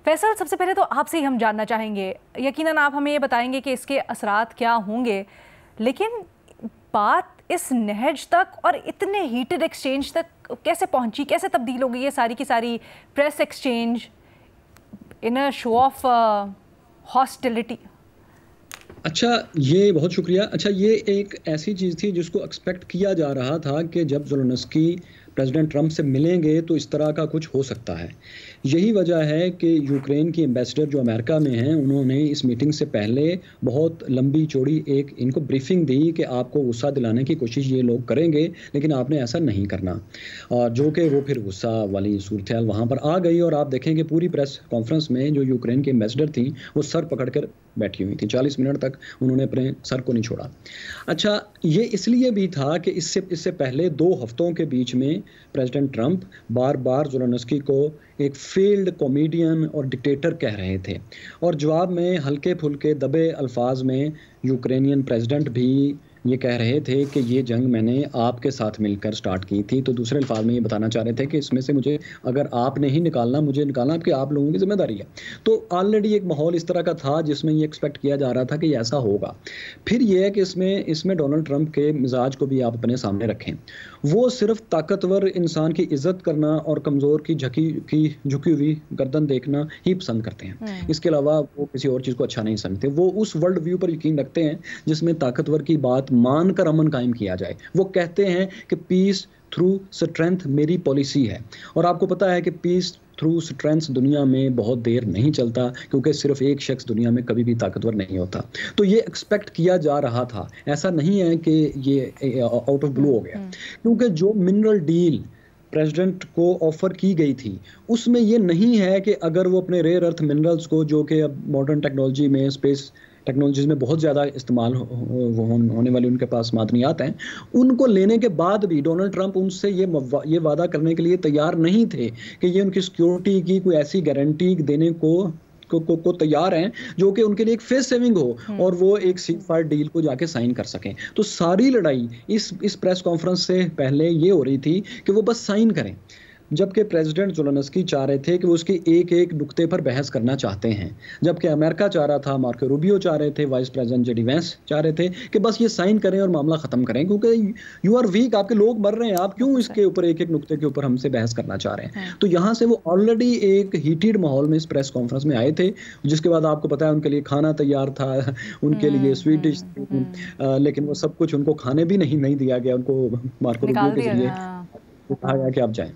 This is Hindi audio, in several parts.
फैसल, सबसे पहले तो आपसे ही हम जानना चाहेंगे, यकीनन आप हमें ये बताएंगे कि इसके असरात क्या होंगे, लेकिन बात इस नहज तक और इतने हीटेड एक्सचेंज तक कैसे पहुंची, कैसे तब्दील हो गई ये सारी की सारी press exchange in a show off hostility? अच्छा, ये बहुत शुक्रिया। अच्छा, ये एक ऐसी चीज़ थी जिसको एक्सपेक्ट किया जा रहा था कि जब ज़ेलेंस्की प्रेसिडेंट ट्रंप से मिलेंगे तो इस तरह का कुछ हो सकता है। यही वजह है कि यूक्रेन की एम्बेसडर जो अमेरिका में हैं, उन्होंने इस मीटिंग से पहले बहुत लंबी चौड़ी एक इनको ब्रीफिंग दी कि आपको गुस्सा दिलाने की कोशिश ये लोग करेंगे, लेकिन आपने ऐसा नहीं करना। और जो कि वो फिर गुस्सा वाली सूरत वहाँ पर आ गई। और आप देखें कि पूरी प्रेस कॉन्फ्रेंस में जो यूक्रेन की एम्बेसडर थी वो सर पकड़ कर बैठी हुई थी। 40 मिनट तक उन्होंने अपने सर को नहीं छोड़ा। अच्छा, ये इसलिए भी था कि इससे पहले 2 हफ्तों के बीच में प्रेसिडेंट ट्रंप बार बार ज़ेलेंस्की को एक फेल्ड कॉमेडियन और डिक्टेटर कह रहे थे, और जवाब में हल्के फुल्के दबे अल्फाज में यूक्रेनियन प्रेसिडेंट भी ये कह रहे थे कि ये जंग मैंने आपके साथ मिलकर स्टार्ट की थी। तो दूसरे अल्फाज में ये बताना चाह रहे थे कि इसमें से मुझे, अगर आप नहीं निकालना, मुझे निकालना आपके आप लोगों की जिम्मेदारी है। तो ऑलरेडी एक माहौल इस तरह का था जिसमें ये एक्सपेक्ट किया जा रहा था कि ऐसा होगा। फिर ये है कि इसमें डोनाल्ड ट्रंप के मिजाज को भी आप अपने सामने रखें। वो सिर्फ ताकतवर इंसान की इज्जत करना और कमज़ोर की झुकी हुई गर्दन देखना ही पसंद करते हैं। इसके अलावा वो किसी और चीज़ को अच्छा नहीं समझते। वो उस वर्ल्ड व्यू पर यकीन रखते हैं जिसमें ताकतवर की बात मानकर अमन कायम किया जाए। वो कहते हैं कि पीस थ्रू स्ट्रेंथ मेरी पॉलिसी है। और आपको पता है कि पीस थ्रू स्ट्रेंथ दुनिया में बहुत देर नहीं चलता, क्योंकि सिर्फ एक शख्स दुनिया में कभी भी ताकतवर नहीं होता। तो ये एक्सपेक्ट किया जा रहा था, ऐसा नहीं है कि ये आउट ऑफ ब्लू हो गया। क्योंकि जो मिनरल डील प्रेसिडेंट को ऑफर की गई थी उसमें ये नहीं है कि अगर वो अपने रेयर अर्थ मिनरल्स को, जो कि अब मॉडर्न टेक्नोलॉजी में, स्पेस टेक्नोलॉजीज में बहुत ज़्यादा इस्तेमाल होने वाली उनके पास मादनियात हैं, उनको लेने के बाद भी डोनाल्ड ट्रंप उनसे ये वादा करने के लिए तैयार नहीं थे कि ये उनकी सिक्योरिटी की कोई ऐसी गारंटी देने को तैयार हैं जो कि उनके लिए एक फेस सेविंग हो और वो एक सीजफायर डील को जाके साइन कर सकें। तो सारी लड़ाई इस प्रेस कॉन्फ्रेंस से पहले ये हो रही थी कि वो बस साइन करें, जबकि प्रेसिडेंट ज़ेलेंस्की चाह रहे थे कि वो उसके एक एक नुक्ते पर बहस करना चाहते हैं, जबकि अमेरिका चाह रहा था, मार्को रूबियो चाह रहे थे, वाइस प्रेसिडेंट जेडी वेंस चाह रहे थे कि बस ये साइन करें और मामला ख़त्म करें, क्योंकि यू आर वीक, आपके लोग मर रहे हैं, आप क्यों इसके ऊपर एक एक नुक्ते के ऊपर हमसे बहस करना चाह रहे हैं। तो यहाँ से वो ऑलरेडी एक हीटेड माहौल में इस प्रेस कॉन्फ्रेंस में आए थे, जिसके बाद आपको पता है उनके लिए खाना तैयार था, उनके लिए स्वीट डिश थी, लेकिन वो सब कुछ उनको खाने भी नहीं दिया गया। उनको मार्को रूबियो के जरिए कहा गया कि आप जाएं।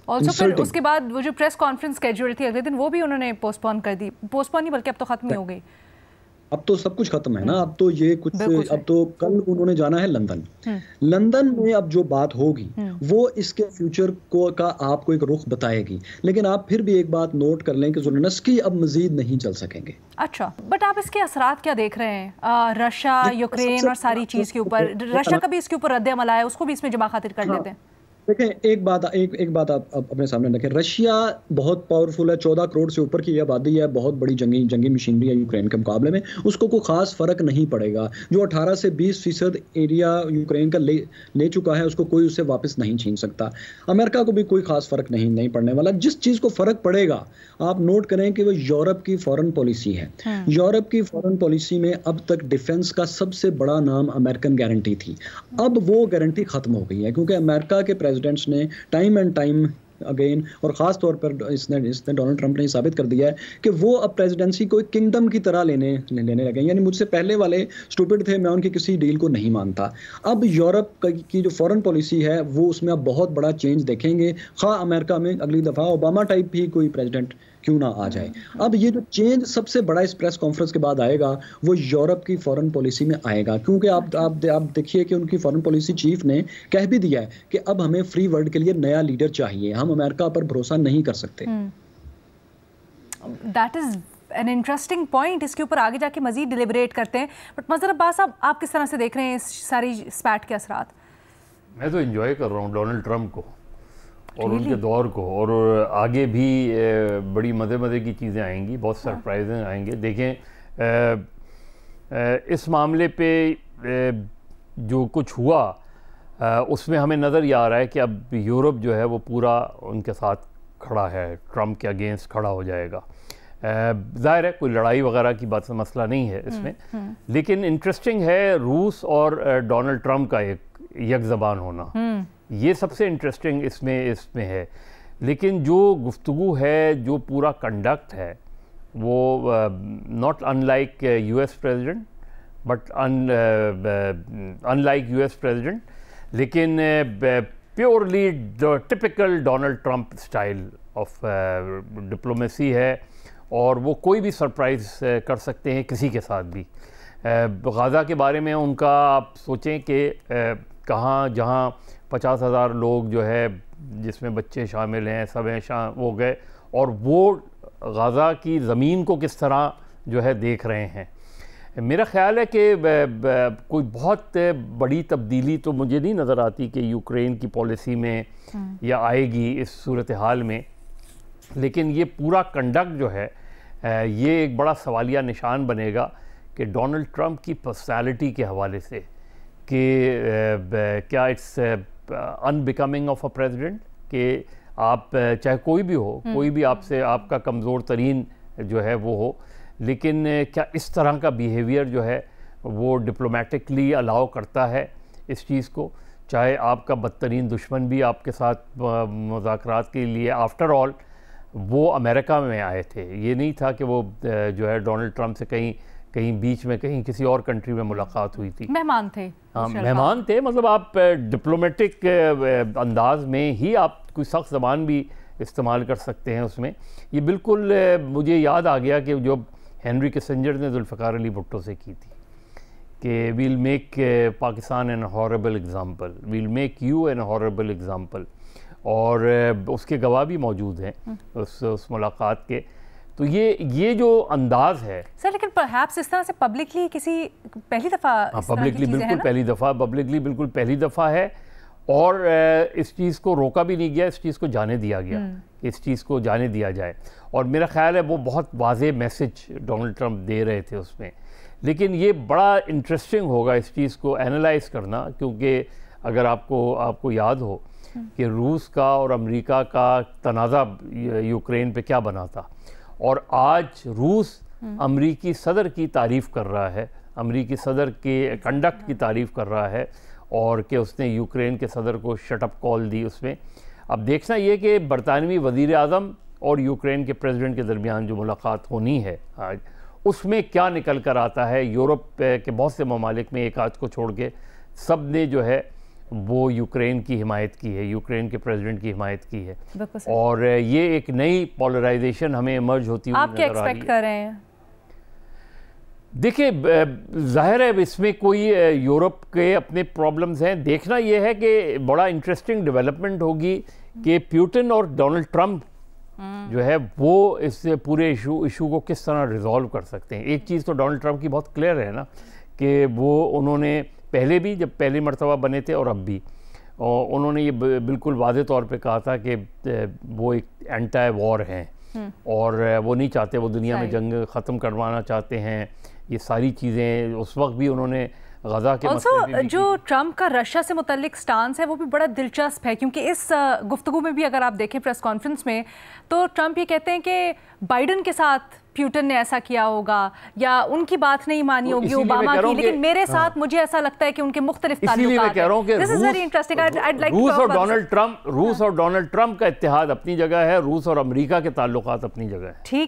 ऑल्सो फिर उसके बाद वो जो प्रेस कॉन्फ्रेंस स्केड्यूल थी अगले दिन, वो भी उन्होंने पोस्टपोन कर दी। पोस्टपोन नहीं बल्कि अब तो खत्म ही हो गई। अब तो सब कुछ खत्म है ना। अब तो ये कुछ, अब तो कल उन्होंने जाना है लंदन। लंदन में अब जो बात होगी वो इसके फ्यूचर का आपको एक रुख बताएगी। लेकिन आप फिर भी एक बात नोट कर लें कि ज़ेलेंस्की अब मजीद नहीं चल सकेंगे। अच्छा, बट आप इसके असरात क्या देख रहे हैं? रशिया, यूक्रेन और सारी चीज के ऊपर, रशिया का भी इसके ऊपर रद्द अमल आया, उसको भी इसमें जमा खातिर कर लेते हैं। देखें, एक बात आप अपने सामने रखें। रशिया बहुत पावरफुल है, 14 करोड़ से ऊपर की आबादी है, बहुत बड़ी जंगी मशीनरी है यूक्रेन के मुकाबले में। उसको कोई खास फर्क नहीं पड़ेगा। जो 18 से 20% एरिया यूक्रेन का ले चुका है, उसको कोई उससे वापस नहीं छीन सकता। अमेरिका को भी कोई खास फर्क नहीं पड़ने वाला। जिस चीज़ को फर्क पड़ेगा, आप नोट करें कि वो यूरोप की फॉरेन पॉलिसी है। यूरोप की फॉरेन पॉलिसी में अब तक डिफेंस का सबसे बड़ा नाम अमेरिकन गारंटी थी। अब वो गारंटी खत्म हो गई है, क्योंकि अमेरिका के प्रेसिडेंट्स ने टाइम एंड टाइम अगेन, और ख़ास तौर पर इसने डोनाल्ड ट्रंप ने साबित कर दिया है कि वो अब प्रेसिडेंसी को एक किंगडम की तरह लेने लगे। यानी मुझसे पहले वाले स्टूपिड थे, मैं उनकी किसी डील को नहीं मानता। अब यूरोप की जो फॉरेन पॉलिसी है वो उसमें अब बहुत बड़ा चेंज देखेंगे। खा अमेरिका में अगली दफ़ा ओबामा टाइप भी कोई प्रेसिडेंट क्यों ना आ जाए। अब ये जो चेंज सबसे बड़ा इस प्रेस कॉन्फ्रेंस के बाद आएगा वो यूरोप की फॉरेन पॉलिसी में आएगा, क्योंकि आप देखिए कि उनकी फॉरेन पॉलिसी चीफ ने कह भी दिया है कि अब हमें फ्री वर्ल्ड के लिए नया लीडर चाहिए, हम अमेरिका पर भरोसा नहीं कर सकते। That is an interesting point. इसके ऊपर आगे जाके मजीद डिलिबरेट करते हैं। बट मज़हर अब्बास साहब, आप किस तरह से देख रहे हैं इस सारी स्पैट के असरात? मैं तो एंजॉय कर रहा हूँ डोनाल्ड ट्रंप को और उनके दौर को, और आगे भी बड़ी मज़े की चीज़ें आएंगी, बहुत सरप्राइजें आएंगे। देखें, इस मामले पे जो कुछ हुआ उसमें हमें नज़र ये आ रहा है कि अब यूरोप जो है वो पूरा उनके साथ खड़ा है, ट्रंप के अगेंस्ट खड़ा हो जाएगा। ज़ाहिर है कोई लड़ाई वगैरह की बात मसला नहीं है इसमें, लेकिन इंटरेस्टिंग है रूस और डोनाल्ड ट्रंप का एक ज़बान होना, ये सबसे इंटरेस्टिंग इसमें है। लेकिन जो गुफ्तगू है, जो पूरा कंडक्ट है, वो not unlike US president but unlike US president, लेकिन purely the typical Donald Trump style of diplomacy है, और वो कोई भी सरप्राइज़ कर सकते हैं किसी के साथ भी। गाज़ा के बारे में उनका आप सोचें कि कहाँ जहाँ 50,000 लोग जो है जिसमें बच्चे शामिल हैं, सब हैं हो गए, और वो गाज़ा की ज़मीन को किस तरह जो है देख रहे हैं। मेरा ख़्याल है कि कोई बहुत बड़ी तब्दीली तो मुझे नहीं नज़र आती कि यूक्रेन की पॉलिसी में या आएगी इस सूरत हाल में, लेकिन ये पूरा कंडक्ट जो है ये एक बड़ा सवालिया निशान बनेगा कि डोनाल्ड ट्रंप की पर्सनालिटी के हवाले से कि क्या it's unbecoming of a president, कि आप चाहे कोई भी हो, कोई भी आपसे आपका कमज़ोर तरीन जो है वो हो, लेकिन क्या इस तरह का बिहेवियर जो है वो डिप्लोमेटिकली अलाउ करता है इस चीज़ को, चाहे आपका बदतरीन दुश्मन भी आपके साथ मुज़ाकरात के लिए, आफ्टर ऑल वो अमेरिका में आए थे, ये नहीं था कि वो जो है डोनाल्ड ट्रंप से कहीं बीच में कहीं किसी और कंट्री में मुलाकात हुई थी, मेहमान थे। हाँ मेहमान थे, मतलब आप डिप्लोमेटिक अंदाज में ही आप कोई सख्त ज़बान भी इस्तेमाल कर सकते हैं उसमें। ये बिल्कुल मुझे याद आ गया कि जो हेनरी किसिंजर ने जुल्फ़िकार अली भुट्टो से की थी कि we'll make Pakistan an horrible example, we'll make you an horrible example, और उसके गवाह भी मौजूद हैं उस मुलाकात के। तो ये जो अंदाज़ है सर, लेकिन परहैप्स इस तरह से पब्लिकली किसी पहली दफ़ा, हाँ पब्लिकली बिल्कुल पहली दफ़ा, पब्लिकली बिल्कुल पहली दफ़ा है, और इस चीज़ को रोका भी नहीं गया, इस चीज़ को जाने दिया गया, इस चीज़ को जाने दिया जाए, और मेरा ख्याल है वो बहुत वाज़ेह मैसेज डोनाल्ड ट्रंप दे रहे थे उसमें। लेकिन ये बड़ा इंटरेस्टिंग होगा इस चीज़ को एनालाइज करना, क्योंकि अगर आपको याद हो कि रूस का और अमेरिका का तनाज़ा यूक्रेन पे क्या बना था, और आज रूस अमेरिकी सदर की तारीफ़ कर रहा है, अमेरिकी सदर के कंडक्ट की तारीफ़ कर रहा है, और कि उसने यूक्रेन के सदर को शटअप कॉल दी उसमें। अब देखना ये कि बरतानवी वज़ीर आज़म और यूक्रेन के प्रेसिडेंट के दरमियान जो मुलाकात होनी है आज, उसमें क्या निकल कर आता है। यूरोप के बहुत से ममालिक में एक आध को छोड़ के सब ने जो है वो यूक्रेन की हिमायत की है, यूक्रेन के प्रेसिडेंट की हिमायत की है, और ये एक नई पोलराइजेशन हमें इमर्ज होती हुई आप क्या एक्सपेक्ट कर रहे हैं? देखिए जाहिर है इसमें कोई यूरोप के अपने प्रॉब्लम्स हैं। देखना यह है कि बड़ा इंटरेस्टिंग डेवलपमेंट होगी कि पुतिन और डोनाल्ड ट्रंप जो है वो इस पूरे इशू को किस तरह रिजॉल्व कर सकते हैं। एक चीज़ तो डोनाल्ड ट्रंप की बहुत क्लियर है ना कि वो उन्होंने पहले भी जब पहली मरतबा बने थे और अब भी उन्होंने ये बिल्कुल वाज़े तौर पे कहा था कि वो एक एंटी वॉर हैं और वो नहीं चाहते, वो दुनिया में जंग ख़त्म करवाना चाहते हैं। ये सारी चीज़ें उस वक्त भी उन्होंने गज़ा के मसले जो ट्रंप का रशिया से मुतल्लिक स्टांस है वो भी बड़ा दिलचस्प है, क्योंकि इस गुफ्तगू में भी अगर आप देखें प्रेस कॉन्फ्रेंस में तो ट्रंप ये कहते हैं कि बाइडन के साथ पुतिन ने ऐसा किया होगा या उनकी बात नहीं मानी होगी ओबामा की, लेकिन मेरे साथ मुझे ऐसा लगता है कि उनके मुख्तलिफ ताल्लुकात हैं। This is very interesting. I'd like रूस और डोनाल्ड ट्रंप का इत्तेहाद अपनी जगह है, रूस और अमेरिका के ताल्लुकात अपनी जगह है। ठीक है।